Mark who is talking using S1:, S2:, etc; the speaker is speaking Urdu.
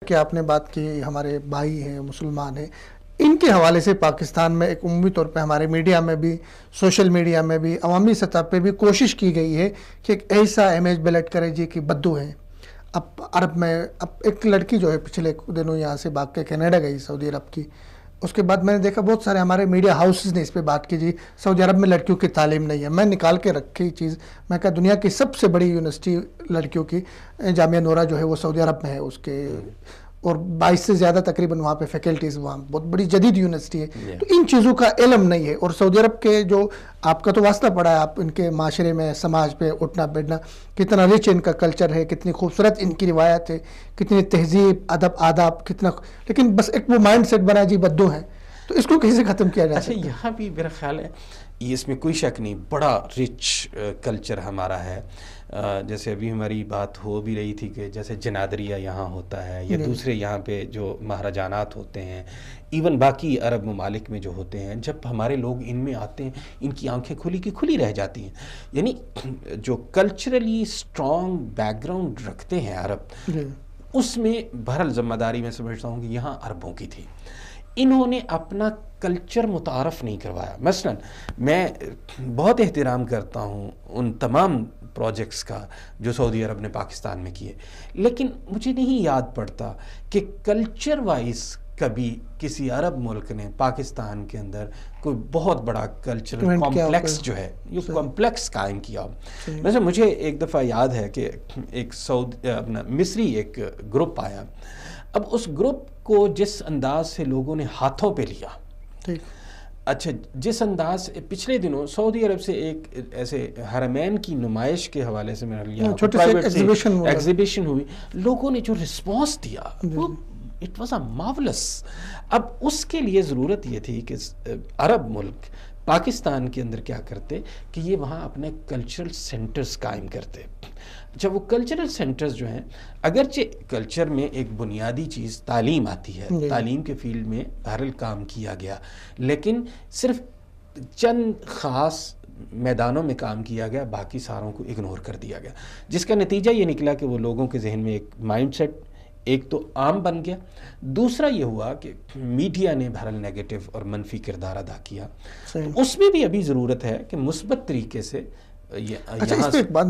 S1: کہ آپ نے بات کی ہمارے بھائی ہیں مسلمان ہیں، ان کے حوالے سے پاکستان میں ایک عمومی طور پہ ہمارے میڈیا میں بھی، سوشل میڈیا میں بھی، عوامی سطح پہ بھی کوشش کی گئی ہے کہ ایک ایسا امیج بلڈ کرے جی کہ بدو ہیں. اب عرب میں اب ایک لڑکی جو ہے پچھلے دنوں یہاں سے بھاگ کے کینیڈا گئی سعودی عرب کی، اس کے بعد میں نے دیکھا بہت سارے ہمارے میڈیا ہاؤسز نے اس پہ بات کی جی سعودی عرب میں لڑکیوں کی تعلیم نہیں ہے. میں نکال کے رکھی چیز، میں کہا دنیا کی سب سے بڑی یونیورسٹی لڑکیوں کی جامعہ نورہ جو ہے وہ سعودی عرب میں ہے، اس کے اور 22 سے زیادہ تقریباً وہاں پہ فیکلٹیز، وہاں بہت بڑی جدید یونیورسٹی ہے. تو ان چیزوں کا علم نہیں ہے. اور سعودی عرب کے جو آپ کا تو واسطہ پڑا ہے، آپ ان کے معاشرے میں سماج پہ اٹھنا بیٹھنا، کتنا رچ ان کا کلچر ہے، کتنی خوبصورت ان کی روایت ہے، کتنی تہذیب ادب آداب کتنا، لیکن بس ایک وہ مائنڈ سیٹ بنا جی بدو ہیں. تو اس کو کیسے ختم کیا جا سکتا ہے؟
S2: یہاں بھی میرا خیال ہے اس میں کوئی شک نہیں، بڑا رچ کلچر ہمارا ہے. جیسے ابھی ہماری بات ہو بھی رہی تھی کہ جیسے جنادریہ یہاں ہوتا ہے یا دوسرے یہاں پہ جو مہرجانات ہوتے ہیں، ایون باقی عرب ممالک میں جو ہوتے ہیں، جب ہمارے لوگ ان میں آتے ہیں ان کی آنکھیں کھلی کی کھلی رہ جاتی ہیں. یعنی جو کلچرلی اسٹرانگ بیک گراؤنڈ رکھتے ہیں عرب، اس میں بہرحال ذمہ داری میں سمجھتا ہوں کہ یہاں عربوں کی تھی. انہوں نے اپنا کلچر متعارف نہیں کروایا. مثلا میں بہت احترام کرتا ہوں ان تمام پروجیکٹس کا جو سعودی عرب نے پاکستان میں کیے، لیکن مجھے نہیں یاد پڑتا کہ کلچر وائز کبھی کسی عرب ملک نے پاکستان کے اندر کوئی بہت بڑا کلچرل کمپلیکس جو ہے یہ کمپلیکس قائم کیا. ویسے مجھے ایک دفعہ یاد ہے کہ ایک اپنا مصری ایک گروپ آیا. اب اس گروپ کو جس انداز سے لوگوں نے ہاتھوں پہ لیا، اچھا جس انداز سے پچھلے دنوں سعودی عرب سے ایک ایسے حرمین کی نمائش کے حوالے سے میں نے ایگزیبیشن ہوئی، لوگوں نے جو رسپانس دیا وہ اٹ واز اے مارولس. اب اس کے لیے ضرورت یہ تھی کہ عرب ملک پاکستان کے اندر کیا کرتے کہ یہ وہاں اپنے کلچرل سینٹرز قائم کرتے. جب وہ کلچرل سینٹرز جو ہیں، اگرچہ کلچر میں ایک بنیادی چیز تعلیم آتی ہے، تعلیم کے فیلڈ میں بہرحال کام کیا گیا، لیکن صرف چند خاص میدانوں میں کام کیا گیا، باقی ساروں کو اگنور کر دیا گیا، جس کا نتیجہ یہ نکلا کہ وہ لوگوں کے ذہن میں ایک مائنڈ سیٹ ایک تو عام بن گیا. دوسرا یہ ہوا کہ میڈیا نے بہرحال نیگیٹو اور منفی کردار ادا کیا. اس میں بھی ابھی ضرورت ہے کہ مثبت طریقے سے
S1: اچھا اس پہ ایک بات